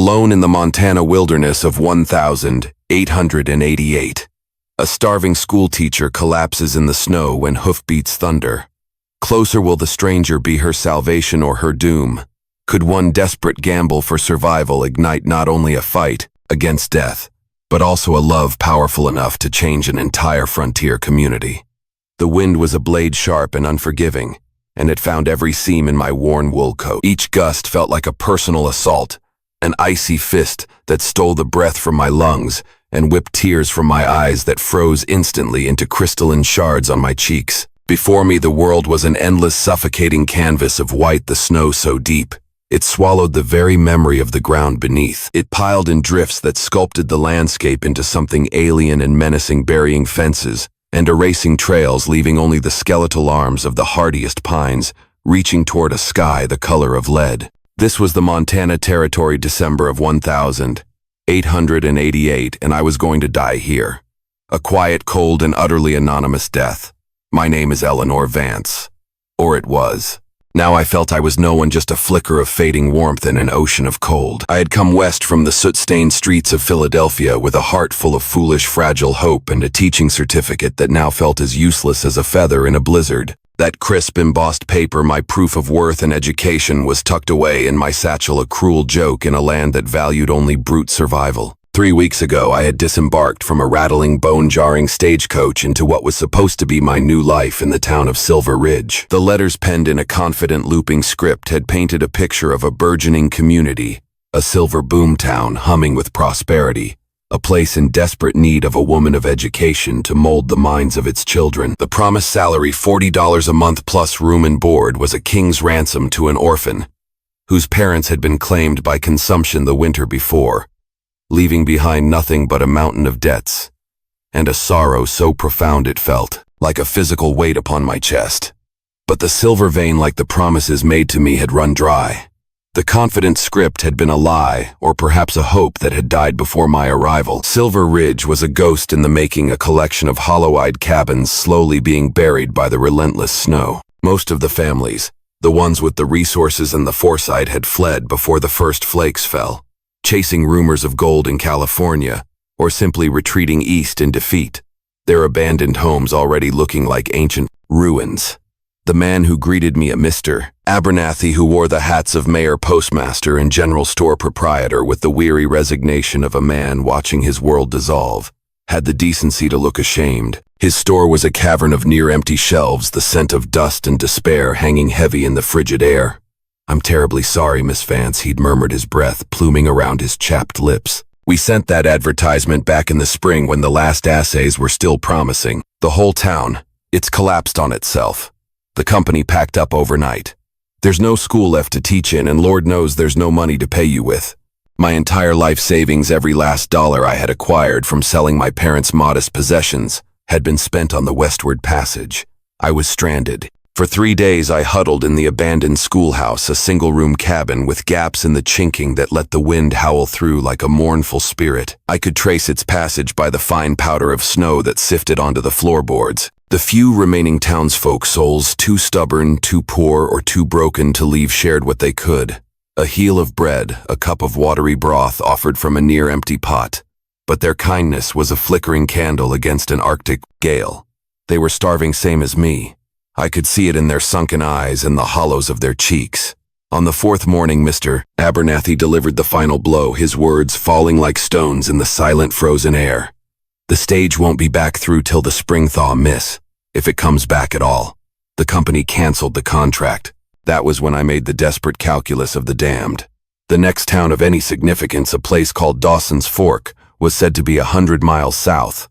alone in the Montana wilderness of 1,888. A starving schoolteacher collapses in the snow when hoofbeats thunder. Closer will the stranger be her salvation or her doom? Could one desperate gamble for survival ignite not only a fight against death, but also a love powerful enough to change an entire frontier community? The wind was a blade sharp and unforgiving, and it found every seam in my worn wool coat. Each gust felt like a personal assault, an icy fist that stole the breath from my lungs and whipped tears from my eyes that froze instantly into crystalline shards on my cheeks. Before me the world was an endless suffocating canvas of white, the snow so deep. It swallowed the very memory of the ground beneath. It piled in drifts that sculpted the landscape into something alien and menacing, burying fences and erasing trails, leaving only the skeletal arms of the hardiest pines reaching toward a sky the color of lead. This was the Montana Territory, December of 1,888, and I was going to die here. A quiet, cold, and utterly anonymous death. My name is Eleanor Vance. Or it was. Now I felt I was no one, just a flicker of fading warmth in an ocean of cold. I had come west from the soot-stained streets of Philadelphia with a heart full of foolish, fragile hope and a teaching certificate that now felt as useless as a feather in a blizzard. That crisp, embossed paper, my proof of worth and education, was tucked away in my satchel, a cruel joke in a land that valued only brute survival. 3 weeks ago, I had disembarked from a rattling, bone-jarring stagecoach into what was supposed to be my new life in the town of Silver Ridge. The letters, penned in a confident, looping script, had painted a picture of a burgeoning community, a silver boom town humming with prosperity, a place in desperate need of a woman of education to mold the minds of its children. The promised salary, $40 a month plus room and board, was a king's ransom to an orphan, whose parents had been claimed by consumption the winter before, leaving behind nothing but a mountain of debts, and a sorrow so profound it felt like a physical weight upon my chest. But the silver vein, like the promises made to me, had run dry. The confident script had been a lie, or perhaps a hope that had died before my arrival. Silver Ridge was a ghost in the making, a collection of hollow-eyed cabins slowly being buried by the relentless snow. Most of the families, the ones with the resources and the foresight, had fled before the first flakes fell, chasing rumors of gold in California, or simply retreating east in defeat, their abandoned homes already looking like ancient ruins. The man who greeted me, a Mr. Abernathy, who wore the hats of mayor, postmaster, and general store proprietor with the weary resignation of a man watching his world dissolve, had the decency to look ashamed. His store was a cavern of near-empty shelves, the scent of dust and despair hanging heavy in the frigid air. "I'm terribly sorry, Miss Vance," he'd murmured, his breath pluming around his chapped lips. "We sent that advertisement back in the spring when the last assays were still promising. The whole town, it's collapsed on itself. The company packed up overnight. There's no school left to teach in, and Lord knows there's no money to pay you with. My entire life savings, every last dollar I had acquired from selling my parents' modest possessions, had been spent on the westward passage. I was stranded. For 3 days I huddled in the abandoned schoolhouse, a single-room cabin with gaps in the chinking that let the wind howl through like a mournful spirit. I could trace its passage by the fine powder of snow that sifted onto the floorboards. The few remaining townsfolk, souls too stubborn, too poor, or too broken to leave, shared what they could. A heel of bread, a cup of watery broth offered from a near-empty pot. But their kindness was a flickering candle against an Arctic gale. They were starving same as me. I could see it in their sunken eyes and the hollows of their cheeks. On the 4th morning, Mr. Abernathy delivered the final blow, his words falling like stones in the silent, frozen air. "The stage won't be back through till the spring thaw, miss, if it comes back at all. The company canceled the contract." That was when I made the desperate calculus of the damned. The next town of any significance, a place called Dawson's Fork, was said to be 100 miles south.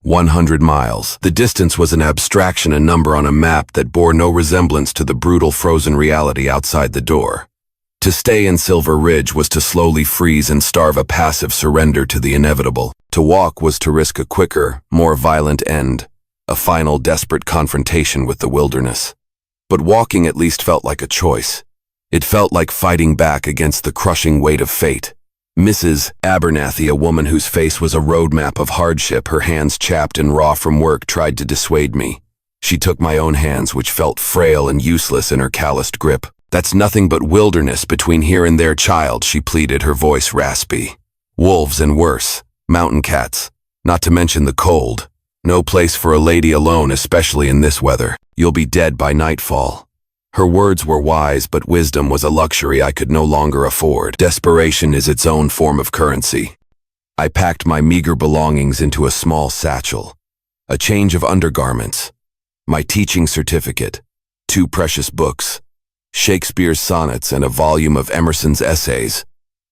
100 miles. The distance was an abstraction, a number on a map that bore no resemblance to the brutal frozen reality outside the door. To stay in Silver Ridge was to slowly freeze and starve, a passive surrender to the inevitable. To walk was to risk a quicker, more violent end, a final desperate confrontation with the wilderness. But walking at least felt like a choice. It felt like fighting back against the crushing weight of fate. Mrs. Abernathy, a woman whose face was a roadmap of hardship, her hands chapped and raw from work, tried to dissuade me. She took my own hands, which felt frail and useless in her calloused grip. That's nothing but wilderness between here and there, child, she pleaded, her voice raspy. Wolves and worse, mountain cats, not to mention the cold. No place for a lady alone, especially in this weather. You'll be dead by nightfall. Her words were wise, but wisdom was a luxury I could no longer afford. Desperation is its own form of currency. I packed my meager belongings into a small satchel. A change of undergarments, my teaching certificate, 2 precious books, Shakespeare's sonnets and a volume of Emerson's essays,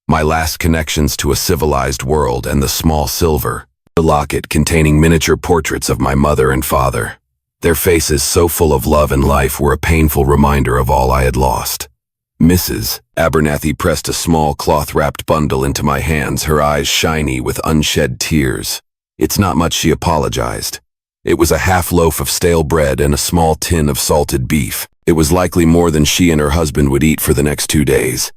my last connections to a civilized world, and the small silver, the locket containing miniature portraits of my mother and father. Their faces, so full of love and life, were a painful reminder of all I had lost. Mrs. Abernathy pressed a small cloth-wrapped bundle into my hands, her eyes shiny with unshed tears. It's not much, she apologized. It was a half loaf of stale bread and a small tin of salted beef. It was likely more than she and her husband would eat for the next 2 days.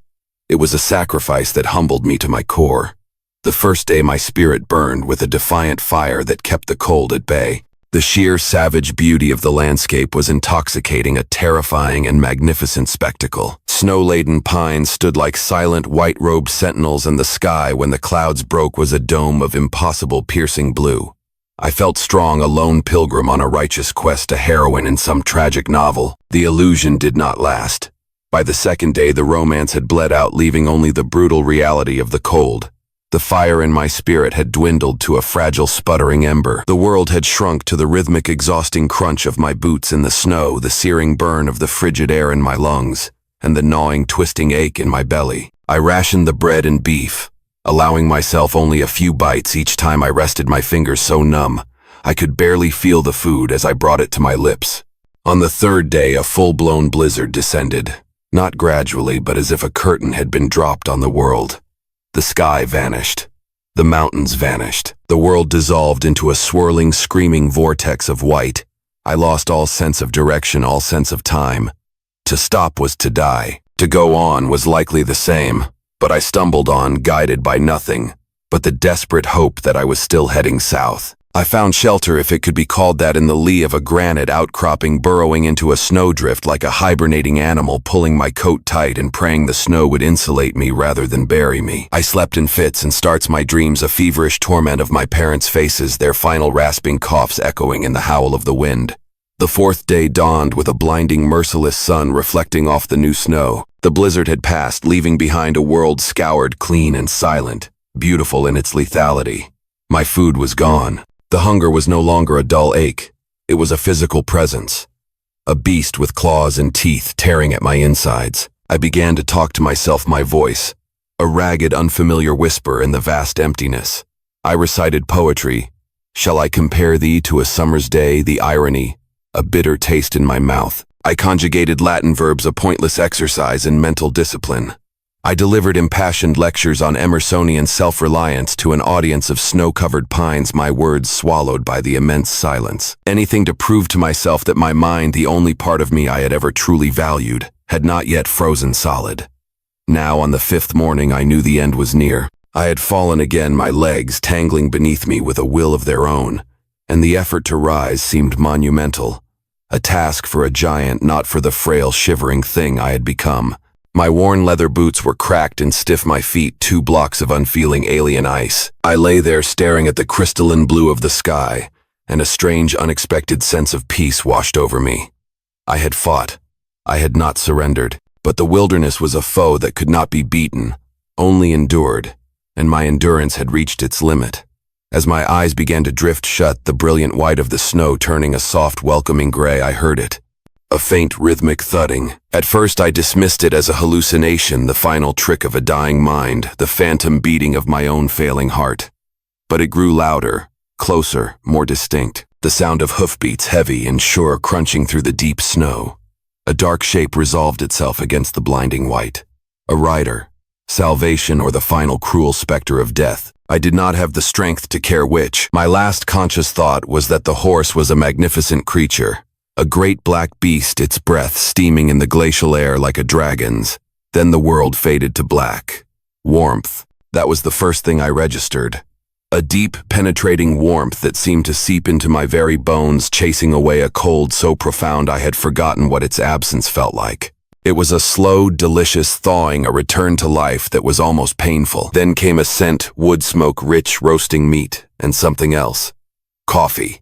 It was a sacrifice that humbled me to my core. The first day my spirit burned with a defiant fire that kept the cold at bay. The sheer savage beauty of the landscape was intoxicating, a terrifying and magnificent spectacle. Snow-laden pines stood like silent white-robed sentinels, and the sky, when the clouds broke, was a dome of impossible piercing blue. I felt strong, a lone pilgrim on a righteous quest, a heroine in some tragic novel. The illusion did not last. By the second day, the romance had bled out, leaving only the brutal reality of the cold. The fire in my spirit had dwindled to a fragile, sputtering ember. The world had shrunk to the rhythmic, exhausting crunch of my boots in the snow, the searing burn of the frigid air in my lungs, and the gnawing, twisting ache in my belly. I rationed the bread and beef, allowing myself only a few bites each time. I rested, my fingers so numb I could barely feel the food as I brought it to my lips. On the third day, a full-blown blizzard descended, not gradually, but as if a curtain had been dropped on the world. The sky vanished. The mountains vanished. The world dissolved into a swirling, screaming vortex of white. I lost all sense of direction, all sense of time. To stop was to die. To go on was likely the same, but I stumbled on, guided by nothing but the desperate hope that I was still heading south. I found shelter, if it could be called that, in the lee of a granite outcropping, burrowing into a snowdrift like a hibernating animal, pulling my coat tight and praying the snow would insulate me rather than bury me. I slept in fits and starts, my dreams a feverish torment of my parents' faces, their final rasping coughs echoing in the howl of the wind. The fourth day dawned with a blinding, merciless sun reflecting off the new snow. The blizzard had passed, leaving behind a world scoured, clean and silent, beautiful in its lethality. My food was gone. The hunger was no longer a dull ache. It was a physical presence, a beast with claws and teeth tearing at my insides. I began to talk to myself, my voice, a ragged, unfamiliar whisper in the vast emptiness. I recited poetry. Shall I compare thee to a summer's day, the irony, a bitter taste in my mouth? I conjugated Latin verbs, a pointless exercise in mental discipline. I delivered impassioned lectures on Emersonian self-reliance to an audience of snow-covered pines, my words swallowed by the immense silence. Anything to prove to myself that my mind, the only part of me I had ever truly valued, had not yet frozen solid. Now, on the 5th morning, I knew the end was near. I had fallen again, my legs tangling beneath me with a will of their own, and the effort to rise seemed monumental, a task for a giant, not for the frail, shivering thing I had become. My worn leather boots were cracked and stiff, my feet 2 blocks of unfeeling alien ice. I lay there staring at the crystalline blue of the sky, and a strange, unexpected sense of peace washed over me. I had fought. I had not surrendered, but the wilderness was a foe that could not be beaten, only endured, and my endurance had reached its limit. As my eyes began to drift shut, the brilliant white of the snow turning a soft, welcoming gray, I heard it. A faint, rhythmic thudding. At first I dismissed it as a hallucination, the final trick of a dying mind, the phantom beating of my own failing heart. But it grew louder, closer, more distinct. The sound of hoofbeats, heavy and sure, crunching through the deep snow. A dark shape resolved itself against the blinding white. A rider. Salvation, or the final cruel specter of death. I did not have the strength to care which. My last conscious thought was that the horse was a magnificent creature. A great black beast, its breath steaming in the glacial air like a dragon's. Then the world faded to black. Warmth. That was the first thing I registered. A deep, penetrating warmth that seemed to seep into my very bones, chasing away a cold so profound I had forgotten what its absence felt like. It was a slow, delicious thawing, a return to life that was almost painful. Then came a scent, wood smoke, rich, roasting meat, and something else. Coffee.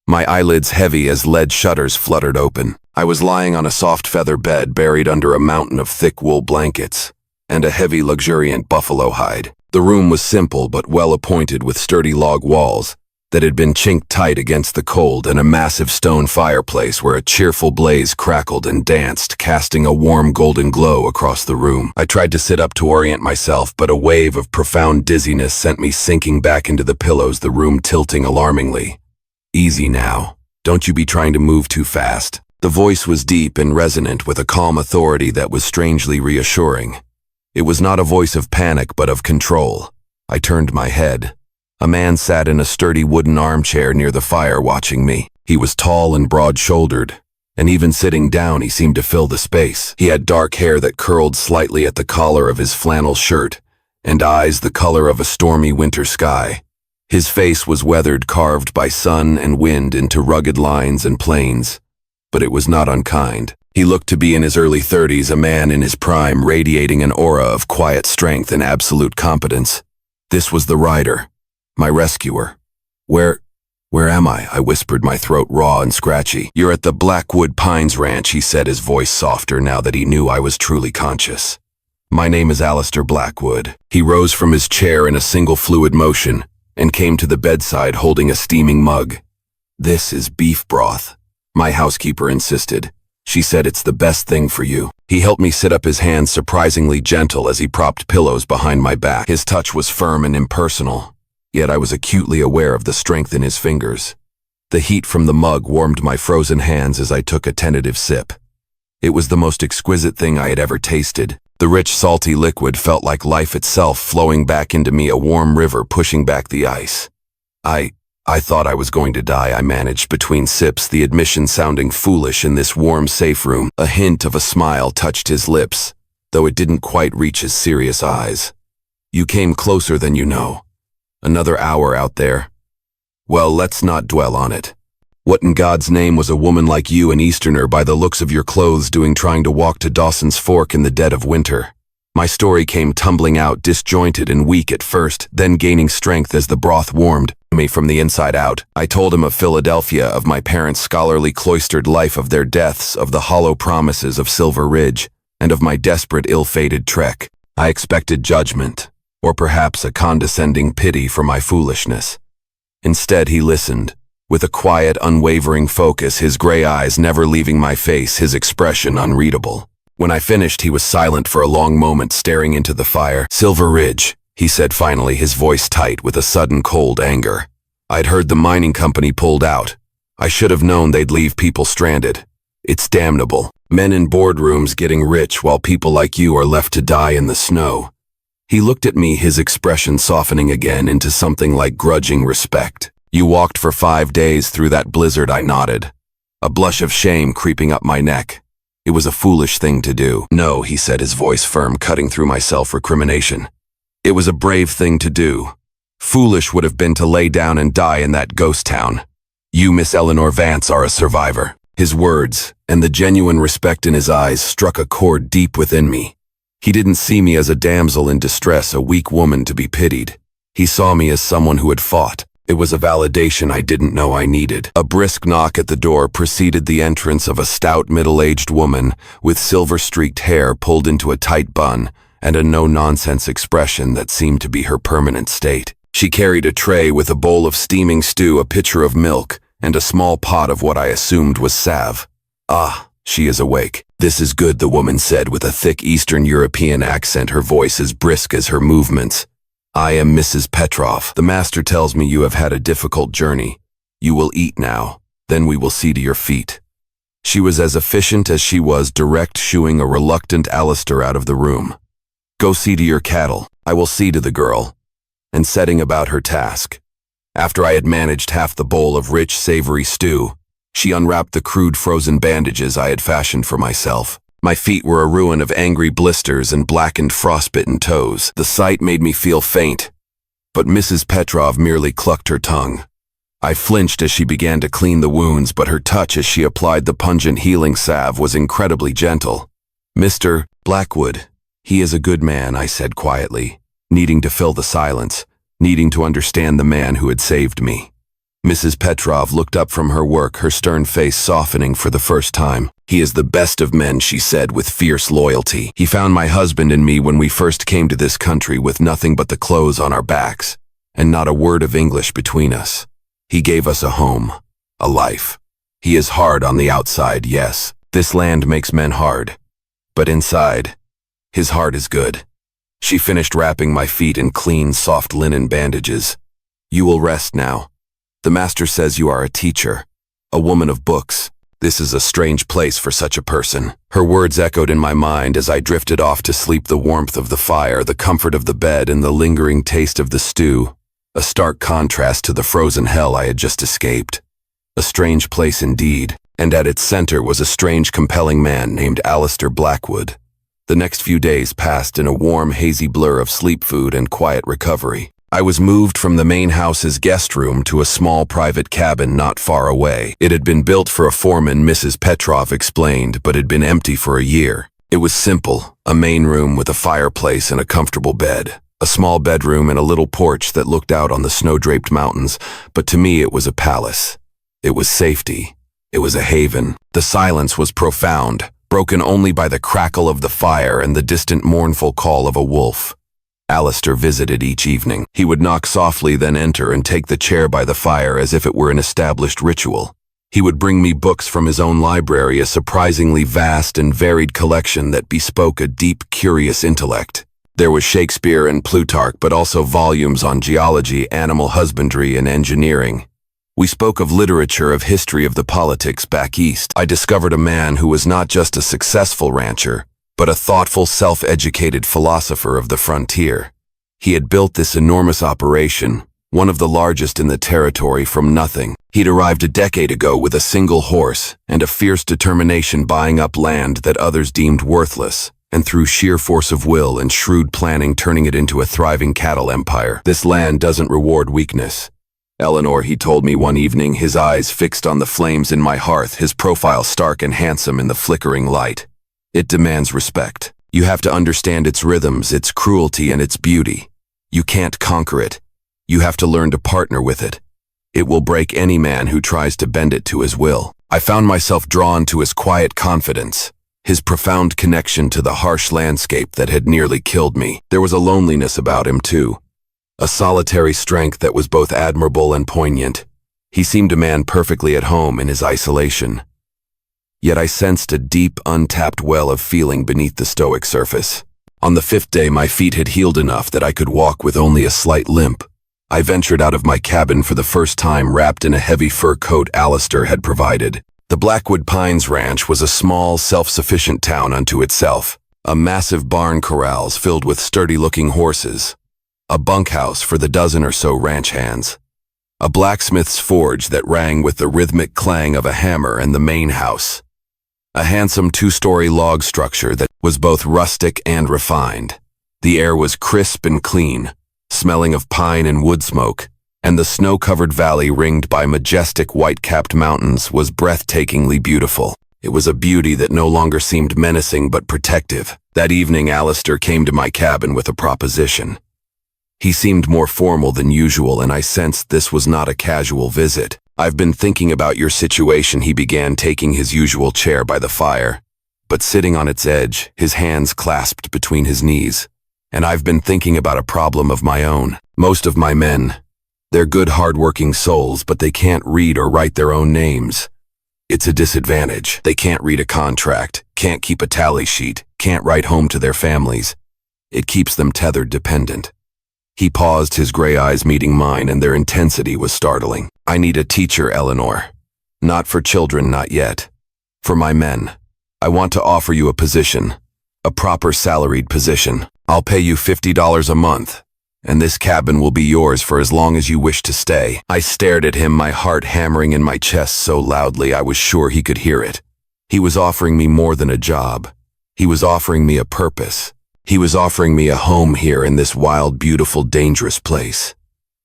My eyelids heavy as lead shutters fluttered open. I was lying on a soft feather bed buried under a mountain of thick wool blankets and a heavy, luxuriant buffalo hide. The room was simple but well appointed, with sturdy log walls that had been chinked tight against the cold, and a massive stone fireplace where a cheerful blaze crackled and danced, casting a warm golden glow across the room. I tried to sit up to orient myself, but a wave of profound dizziness sent me sinking back into the pillows, the room tilting alarmingly. "Easy now. Don't you be trying to move too fast." The voice was deep and resonant, with a calm authority that was strangely reassuring. It was not a voice of panic, but of control. I turned my head. A man sat in a sturdy wooden armchair near the fire watching me. He was tall and broad-shouldered, and even sitting down he seemed to fill the space. He had dark hair that curled slightly at the collar of his flannel shirt, and eyes the color of a stormy winter sky. His face was weathered, carved by sun and wind into rugged lines and planes, but it was not unkind. He looked to be in his early 30s, a man in his prime, radiating an aura of quiet strength and absolute competence. This was the rider, my rescuer. Where am I?" I whispered, my throat raw and scratchy. "You're at the Blackwood Pines Ranch," he said, his voice softer now that he knew I was truly conscious. "My name is Alistair Blackwood." He rose from his chair in a single fluid motion and came to the bedside holding a steaming mug. "This is beef broth," my housekeeper insisted. "She said it's the best thing for you." He helped me sit up, his hands surprisingly gentle as he propped pillows behind my back. His touch was firm and impersonal, yet I was acutely aware of the strength in his fingers. The heat from the mug warmed my frozen hands as I took a tentative sip. It was the most exquisite thing I had ever tasted. The rich, salty liquid felt like life itself flowing back into me, a warm river pushing back the ice. I thought I was going to die," I managed between sips, the admission sounding foolish in this warm, safe room. A hint of a smile touched his lips, though it didn't quite reach his serious eyes. "You came closer than you know. Another hour out there. Well, let's not dwell on it. What in God's name was a woman like you, an Easterner by the looks of your clothes, doing trying to walk to Dawson's Fork in the dead of winter?" My story came tumbling out, disjointed and weak at first, then gaining strength as the broth warmed me from the inside out. I told him of Philadelphia, of my parents' scholarly cloistered life, of their deaths, of the hollow promises of Silver Ridge, and of my desperate, ill-fated trek. I expected judgment, or perhaps a condescending pity for my foolishness. Instead, he listened, with a quiet, unwavering focus, his gray eyes never leaving my face, his expression unreadable. When I finished, he was silent for a long moment, staring into the fire. "Silver Ridge," he said finally, his voice tight with a sudden cold anger. "I'd heard the mining company pulled out. I should have known they'd leave people stranded. It's damnable. Men in boardrooms getting rich while people like you are left to die in the snow." He looked at me, his expression softening again into something like grudging respect. "You walked for 5 days through that blizzard," I nodded, a blush of shame creeping up my neck. "It was a foolish thing to do." "No," he said, his voice firm, cutting through my self-recrimination. "It was a brave thing to do. Foolish would have been to lay down and die in that ghost town. You, Miss Eleanor Vance, are a survivor." His words, and the genuine respect in his eyes, struck a chord deep within me. He didn't see me as a damsel in distress, a weak woman to be pitied. He saw me as someone who had fought. It was a validation I didn't know I needed. A brisk knock at the door preceded the entrance of a stout, middle-aged woman with silver-streaked hair pulled into a tight bun and a no-nonsense expression that seemed to be her permanent state. She carried a tray with a bowl of steaming stew, a pitcher of milk, and a small pot of what I assumed was salve. "Ah, she is awake. This is good," the woman said with a thick Eastern European accent, her voice as brisk as her movements. "I am Mrs. Petrov. The master tells me you have had a difficult journey. You will eat now, then we will see to your feet." She was as efficient as she was direct, shooing a reluctant Alistair out of the room. "Go see to your cattle. I will see to the girl," and setting about her task. After I had managed half the bowl of rich, savory stew, she unwrapped the crude frozen bandages I had fashioned for myself. My feet were a ruin of angry blisters and blackened, frostbitten toes. The sight made me feel faint, but Mrs. Petrov merely clucked her tongue. I flinched as she began to clean the wounds, but her touch as she applied the pungent healing salve was incredibly gentle. Mr. Blackwood, he is a good man, I said quietly, needing to fill the silence, needing to understand the man who had saved me. Mrs. Petrov looked up from her work, her stern face softening for the first time. He is the best of men, she said with fierce loyalty. He found my husband and me when we first came to this country with nothing but the clothes on our backs, and not a word of English between us. He gave us a home, a life. He is hard on the outside, yes. This land makes men hard. But inside, his heart is good. She finished wrapping my feet in clean, soft linen bandages. You will rest now. The master says you are a teacher, a woman of books. This is a strange place for such a person. Her words echoed in my mind as I drifted off to sleep, the warmth of the fire, the comfort of the bed, and the lingering taste of the stew, a stark contrast to the frozen hell I had just escaped. A strange place indeed, and at its center was a strange, compelling man named Alistair Blackwood. The next few days passed in a warm, hazy blur of sleep, food, and quiet recovery. I was moved from the main house's guest room to a small private cabin not far away. It had been built for a foreman, Mrs. Petrov explained, but had been empty for a year. It was simple, a main room with a fireplace and a comfortable bed, a small bedroom and a little porch that looked out on the snow-draped mountains, but to me it was a palace. It was safety. It was a haven. The silence was profound, broken only by the crackle of the fire and the distant mournful call of a wolf. Alistair visited each evening. He would knock softly, then enter and take the chair by the fire as if it were an established ritual. He would bring me books from his own library, a surprisingly vast and varied collection that bespoke a deep, curious intellect. There was Shakespeare and Plutarch, but also volumes on geology, animal husbandry, and engineering. We spoke of literature, of history, of the politics back east. I discovered a man who was not just a successful rancher, but a thoughtful, self-educated philosopher of the frontier. He had built this enormous operation, one of the largest in the territory, from nothing. He'd arrived a decade ago with a single horse and a fierce determination, buying up land that others deemed worthless, and through sheer force of will and shrewd planning turning it into a thriving cattle empire. This land doesn't reward weakness. Eleanor, he told me one evening, his eyes fixed on the flames in my hearth, his profile stark and handsome in the flickering light. It demands respect. You have to understand its rhythms, its cruelty, and its beauty. You can't conquer it. You have to learn to partner with it. It will break any man who tries to bend it to his will. I found myself drawn to his quiet confidence, his profound connection to the harsh landscape that had nearly killed me. There was a loneliness about him, too. A solitary strength that was both admirable and poignant. He seemed a man perfectly at home in his isolation. Yet I sensed a deep, untapped well of feeling beneath the stoic surface. On the 5th day, my feet had healed enough that I could walk with only a slight limp. I ventured out of my cabin for the first time, wrapped in a heavy fur coat Alistair had provided. The Blackwood Pines Ranch was a small, self-sufficient town unto itself. A massive barn corrals filled with sturdy-looking horses. A bunkhouse for the dozen or so ranch hands. A blacksmith's forge that rang with the rhythmic clang of a hammer, and the main house. A handsome 2-story log structure that was both rustic and refined. The air was crisp and clean, smelling of pine and wood smoke, and the snow-covered valley ringed by majestic white-capped mountains was breathtakingly beautiful. It was a beauty that no longer seemed menacing but protective. That evening, Alistair came to my cabin with a proposition. He seemed more formal than usual, and I sensed this was not a casual visit. I've been thinking about your situation, he began, taking his usual chair by the fire, but sitting on its edge, his hands clasped between his knees. And I've been thinking about a problem of my own. Most of my men, they're good, hard-working souls, but they can't read or write their own names. It's a disadvantage. They can't read a contract, can't keep a tally sheet, can't write home to their families. It keeps them tethered, dependent. He paused, his gray eyes meeting mine, and their intensity was startling. I need a teacher, Eleanor. Not for children, not yet. For my men. I want to offer you a position. A proper salaried position. I'll pay you $50 a month, and this cabin will be yours for as long as you wish to stay. I stared at him, my heart hammering in my chest so loudly I was sure he could hear it. He was offering me more than a job. He was offering me a purpose. He was offering me a home here in this wild, beautiful, dangerous place.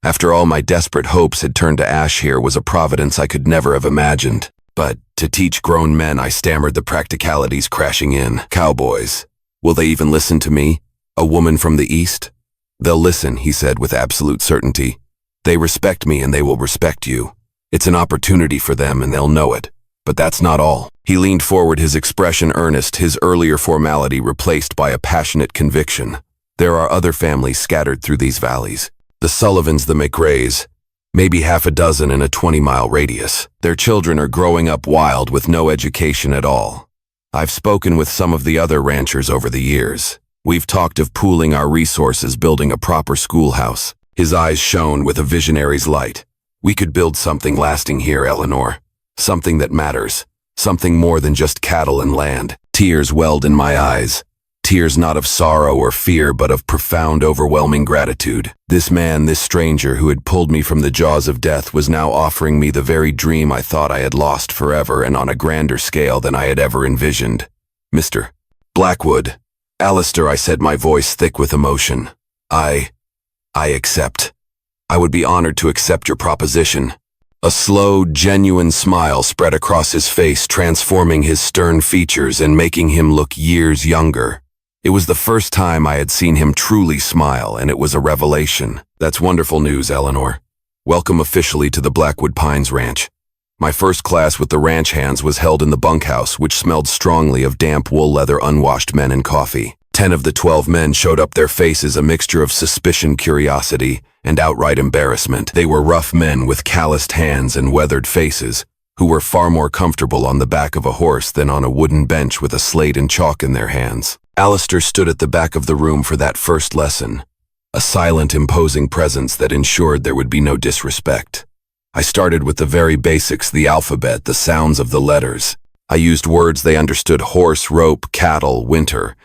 After all my desperate hopes had turned to ash, here was a providence I could never have imagined. But to teach grown men, I stammered, the practicalities crashing in. Cowboys. Will they even listen to me? A woman from the East? They'll listen, he said with absolute certainty. They respect me and they will respect you. It's an opportunity for them and they'll know it. But that's not all. He leaned forward, his expression earnest, his earlier formality replaced by a passionate conviction. There are other families scattered through these valleys. The Sullivans, the McRaes, maybe half a dozen in a 20-mile radius. Their children are growing up wild with no education at all. I've spoken with some of the other ranchers over the years. We've talked of pooling our resources, building a proper schoolhouse. His eyes shone with a visionary's light. We could build something lasting here, Eleanor. Something that matters. Something more than just cattle and land. Tears welled in my eyes. Tears not of sorrow or fear, but of profound, overwhelming gratitude. This man, this stranger who had pulled me from the jaws of death, was now offering me the very dream I thought I had lost forever, and on a grander scale than I had ever envisioned. Mr. Blackwood. Alistair, I said, my voice thick with emotion. I accept. I would be honored to accept your proposition. A slow, genuine smile spread across his face, transforming his stern features and making him look years younger. It was the first time I had seen him truly smile, and it was a revelation. That's wonderful news, Eleanor. Welcome officially to the Blackwood Pines Ranch. My first class with the ranch hands was held in the bunkhouse, which smelled strongly of damp wool leather, unwashed men, and coffee. 10 of the 12 men showed up, their faces a mixture of suspicion, curiosity, and outright embarrassment. They were rough men with calloused hands and weathered faces, who were far more comfortable on the back of a horse than on a wooden bench with a slate and chalk in their hands. Alistair stood at the back of the room for that first lesson, a silent, imposing presence that ensured there would be no disrespect. I started with the very basics, the alphabet, the sounds of the letters. I used words they understood: horse, rope, cattle, winter.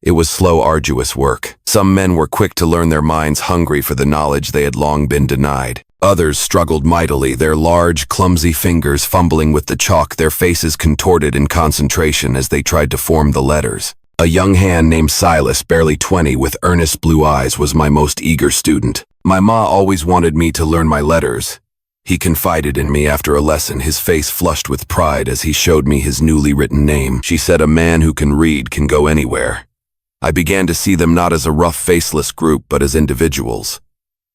It was slow, arduous work. Some men were quick to learn, their minds hungry for the knowledge they had long been denied. Others struggled mightily, their large, clumsy fingers fumbling with the chalk, their faces contorted in concentration as they tried to form the letters. A young hand named Silas, barely 20, with earnest blue eyes, was my most eager student. My ma always wanted me to learn my letters. He confided in me after a lesson, his face flushed with pride as he showed me his newly written name. She said, a man who can read can go anywhere. I began to see them not as a rough, faceless group, but as individuals.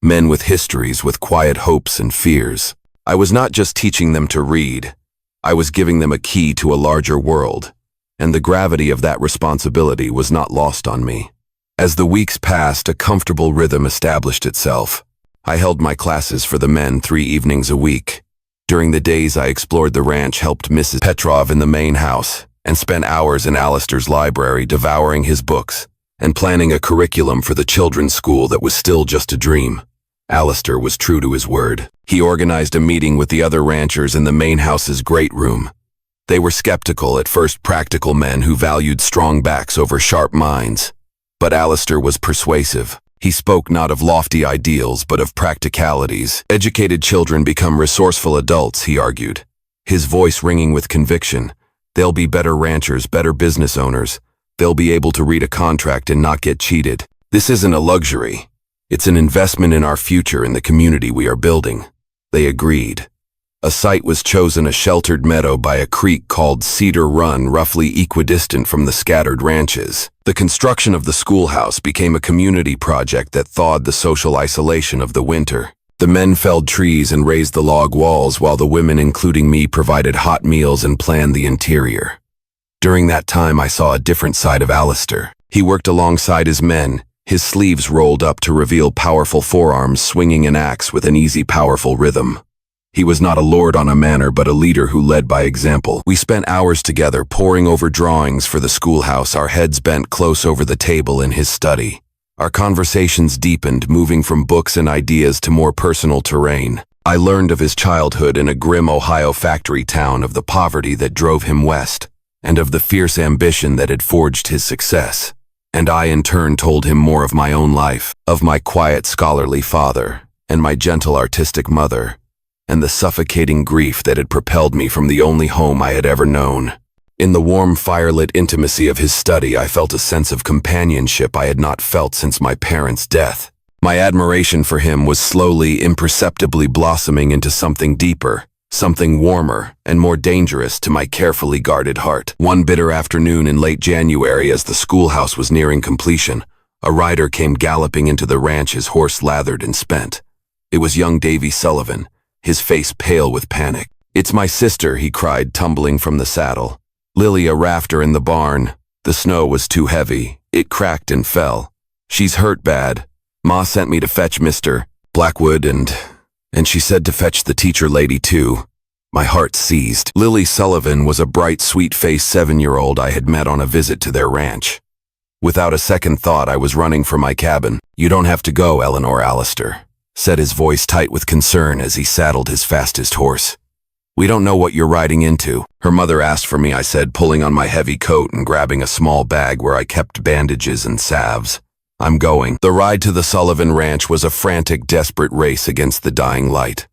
Men with histories, with quiet hopes and fears. I was not just teaching them to read. I was giving them a key to a larger world, and the gravity of that responsibility was not lost on me. As the weeks passed, a comfortable rhythm established itself. I held my classes for the men 3 evenings a week. During the days, I explored the ranch, helped Mrs. Petrov in the main house, and spent hours in Alistair's library devouring his books and planning a curriculum for the children's school that was still just a dream. Alistair was true to his word. He organized a meeting with the other ranchers in the main house's great room. They were skeptical at first, practical men who valued strong backs over sharp minds. But Alistair was persuasive. He spoke not of lofty ideals, but of practicalities. Educated children become resourceful adults, he argued, his voice ringing with conviction. They'll be better ranchers, better business owners. They'll be able to read a contract and not get cheated. This isn't a luxury. It's an investment in our future, in the community we are building. They agreed. A site was chosen, a sheltered meadow by a creek called Cedar Run, roughly equidistant from the scattered ranches. The construction of the schoolhouse became a community project that thawed the social isolation of the winter. The men felled trees and raised the log walls, while the women, including me, provided hot meals and planned the interior. During that time, I saw a different side of Alistair. He worked alongside his men, his sleeves rolled up to reveal powerful forearms, swinging an axe with an easy, powerful rhythm. He was not a lord on a manor, but a leader who led by example. We spent hours together, poring over drawings for the schoolhouse, our heads bent close over the table in his study. Our conversations deepened, moving from books and ideas to more personal terrain. I learned of his childhood in a grim Ohio factory town, of the poverty that drove him west, and of the fierce ambition that had forged his success. And I in turn told him more of my own life, of my quiet, scholarly father, and my gentle, artistic mother, and the suffocating grief that had propelled me from the only home I had ever known. In the warm, firelit intimacy of his study, I felt a sense of companionship I had not felt since my parents' death. My admiration for him was slowly, imperceptibly blossoming into something deeper, something warmer and more dangerous to my carefully guarded heart. One bitter afternoon in late January, as the schoolhouse was nearing completion, a rider came galloping into the ranch, his horse lathered and spent. It was young Davy Sullivan, his face pale with panic. "It's my sister," he cried, tumbling from the saddle. "Lily, a rafter in the barn. The snow was too heavy. It cracked and fell. She's hurt bad. Ma sent me to fetch Mr. Blackwood and she said to fetch the teacher lady too." My heart seized. Lily Sullivan was a bright, sweet-faced 7-year-old I had met on a visit to their ranch. Without a second thought, I was running for my cabin. "You don't have to go, Eleanor," Alistair said, his voice tight with concern as he saddled his fastest horse. "We don't know what you're riding into." "Her mother asked for me," I said, pulling on my heavy coat and grabbing a small bag where I kept bandages and salves. "I'm going." The ride to the Sullivan Ranch was a frantic, desperate race against the dying light.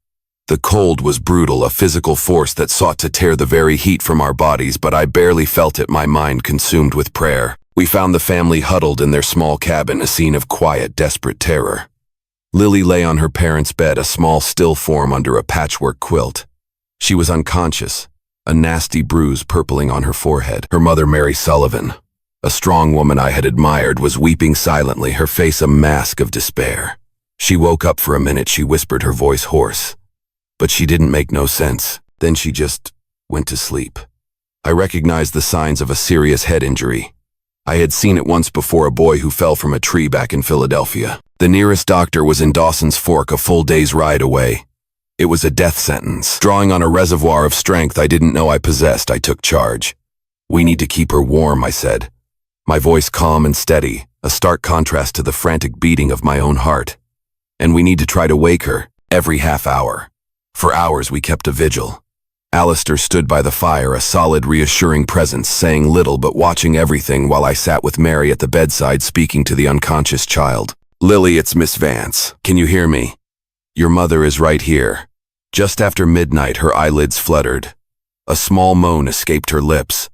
The cold was brutal, a physical force that sought to tear the very heat from our bodies, but I barely felt it, my mind consumed with prayer. We found the family huddled in their small cabin, a scene of quiet, desperate terror. Lily lay on her parents' bed, a small, still form under a patchwork quilt. She was unconscious, a nasty bruise purpling on her forehead. Her mother, Mary Sullivan, a strong woman I had admired, was weeping silently, her face a mask of despair. She woke up for a minute, she whispered, her voice hoarse. But she didn't make no sense. Then she just went to sleep. I recognized the signs of a serious head injury. I had seen it once before, a boy who fell from a tree back in Philadelphia. The nearest doctor was in Dawson's Fork, a full day's ride away. It was a death sentence. Drawing on a reservoir of strength I didn't know I possessed, I took charge. "We need to keep her warm," I said, my voice calm and steady, a stark contrast to the frantic beating of my own heart. "And we need to try to wake her every half hour." For hours we kept a vigil. Alistair stood by the fire, a solid, reassuring presence, saying little but watching everything, while I sat with Mary at the bedside speaking to the unconscious child. "Lily, it's Miss Vance. Can you hear me? Your mother is right here." Just after midnight, her eyelids fluttered. A small moan escaped her lips.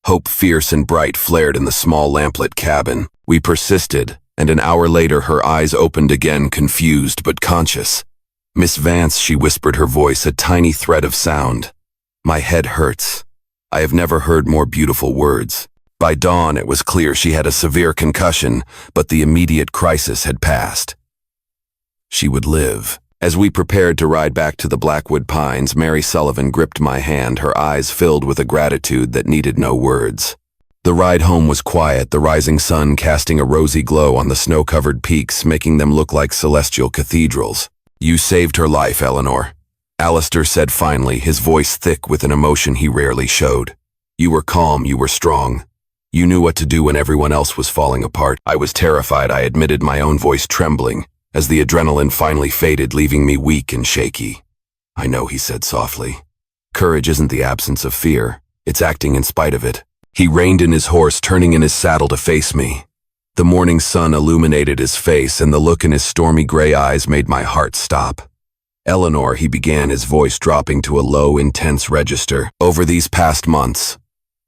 Hope, fierce and bright, flared in the small lamplit cabin. We persisted, and an hour later her eyes opened again, confused but conscious. "Miss Vance," she whispered, her voice a tiny thread of sound. "My head hurts." I have never heard more beautiful words. By dawn it was clear she had a severe concussion, but the immediate crisis had passed. She would live. As we prepared to ride back to the Blackwood Pines, Mary Sullivan gripped my hand, her eyes filled with a gratitude that needed no words. The ride home was quiet, the rising sun casting a rosy glow on the snow-covered peaks, making them look like celestial cathedrals. "You saved her life, Eleanor," Alistair said finally, his voice thick with an emotion he rarely showed. "You were calm, you were strong. You knew what to do when everyone else was falling apart." I was terrified, I admitted, my own voice trembling, as the adrenaline finally faded, leaving me weak and shaky. "I know," he said softly. "Courage isn't the absence of fear, it's acting in spite of it." He reined in his horse, turning in his saddle to face me. The morning sun illuminated his face, and the look in his stormy gray eyes made my heart stop. "Eleanor," he began, his voice dropping to a low, intense register, "over these past months,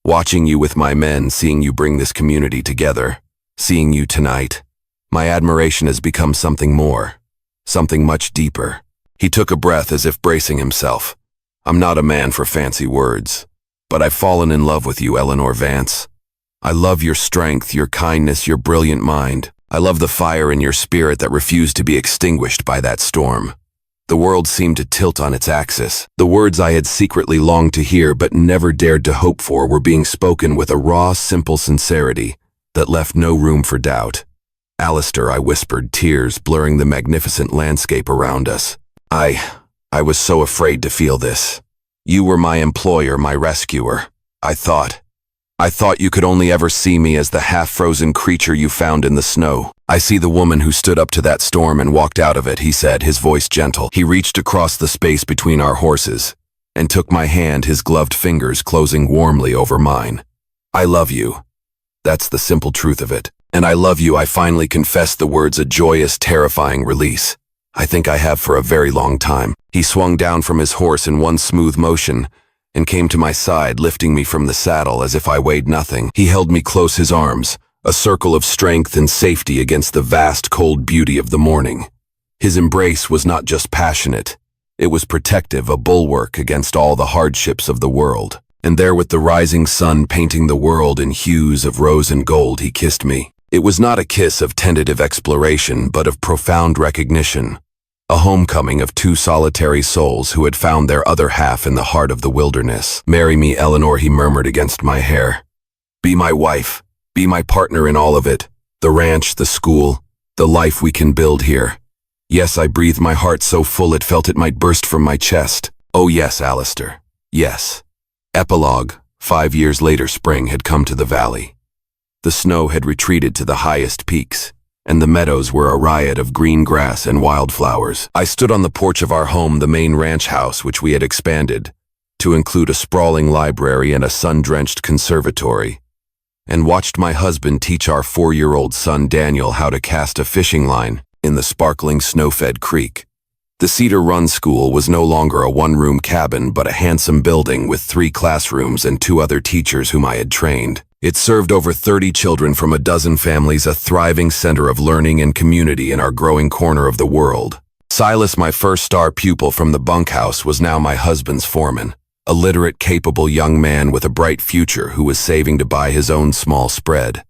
watching you with my men, seeing you bring this community together, seeing you tonight, my admiration has become something more, something much deeper." He took a breath as if bracing himself. "I'm not a man for fancy words, but I've fallen in love with you, Eleanor Vance. I love your strength, your kindness, your brilliant mind. I love the fire in your spirit that refused to be extinguished by that storm." The world seemed to tilt on its axis. The words I had secretly longed to hear but never dared to hope for were being spoken with a raw, simple sincerity that left no room for doubt. "Alistair," I whispered, tears blurring the magnificent landscape around us. I was so afraid to feel this. You were my employer, my rescuer. I thought you could only ever see me as the half-frozen creature you found in the snow." "I see the woman who stood up to that storm and walked out of it," he said, his voice gentle. He reached across the space between our horses and took my hand, his gloved fingers closing warmly over mine. "I love you. That's the simple truth of it. And I love you." I finally confessed the words, a joyous, terrifying release. "I think I have for a very long time." He swung down from his horse in one smooth motion and came to my side, lifting me from the saddle as if I weighed nothing. He held me close, his arms, a circle of strength and safety against the vast, cold beauty of the morning. His embrace was not just passionate. It was protective, a bulwark against all the hardships of the world. And there with the rising sun painting the world in hues of rose and gold, he kissed me. It was not a kiss of tentative exploration, but of profound recognition. A homecoming of two solitary souls who had found their other half in the heart of the wilderness. "Marry me, Eleanor," he murmured against my hair. "Be my wife. Be my partner in all of it. The ranch, the school, the life we can build here." Yes, I breathed, my heart so full it felt it might burst from my chest. Oh yes, Alistair. Yes. Epilogue. 5 years later, spring had come to the valley. The snow had retreated to the highest peaks, and the meadows were a riot of green grass and wildflowers. I stood on the porch of our home, the main ranch house which we had expanded to include a sprawling library and a sun-drenched conservatory, and watched my husband teach our 4-year-old son Daniel how to cast a fishing line in the sparkling snow-fed creek. The Cedar Run School was no longer a one-room cabin, but a handsome building with 3 classrooms and 2 other teachers whom I had trained. It served over 30 children from a dozen families, a thriving center of learning and community in our growing corner of the world. Silas, my first star pupil from the bunkhouse, was now my husband's foreman, a literate, capable young man with a bright future who was saving to buy his own small spread.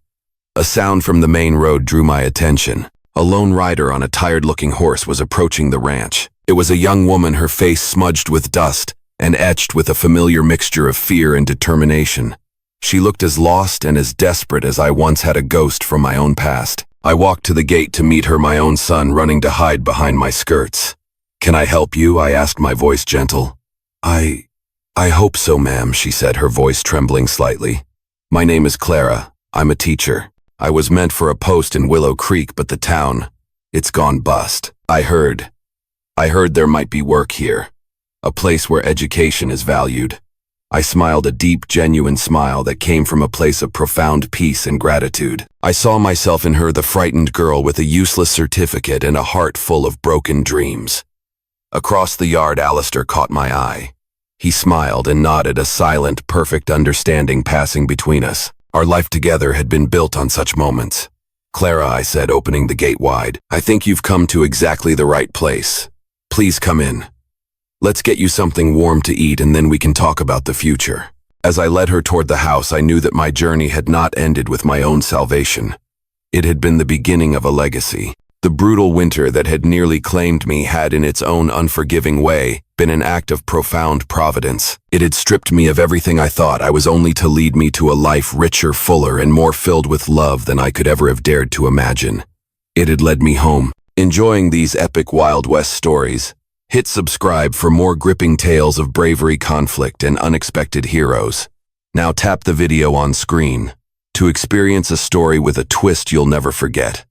A sound from the main road drew my attention. A lone rider on a tired-looking horse was approaching the ranch. It was a young woman, her face smudged with dust and etched with a familiar mixture of fear and determination. She looked as lost and as desperate as I once had a ghost from my own past. I walked to the gate to meet her, my own son running to hide behind my skirts. "Can I help you?" I asked, my voice gentle. I hope so, ma'am," she said, her voice trembling slightly. "My name is Clara. I'm a teacher. I was meant for a post in Willow Creek, but the town, it's gone bust. I heard there might be work here, a place where education is valued." I smiled, a deep, genuine smile that came from a place of profound peace and gratitude. I saw myself in her, the frightened girl with a useless certificate and a heart full of broken dreams. Across the yard, Alistair caught my eye. He smiled and nodded, a silent, perfect understanding passing between us. Our life together had been built on such moments. "Clara," I said, opening the gate wide, "I think you've come to exactly the right place. Please come in. Let's get you something warm to eat and then we can talk about the future." As I led her toward the house, I knew that my journey had not ended with my own salvation. It had been the beginning of a legacy. The brutal winter that had nearly claimed me had, in its own unforgiving way, been an act of profound providence. It had stripped me of everything I thought I was, only to lead me to a life richer, fuller, and more filled with love than I could ever have dared to imagine. It had led me home. Enjoying these epic Wild West stories? Hit subscribe for more gripping tales of bravery, conflict, and unexpected heroes. Now tap the video on screen to experience a story with a twist you'll never forget.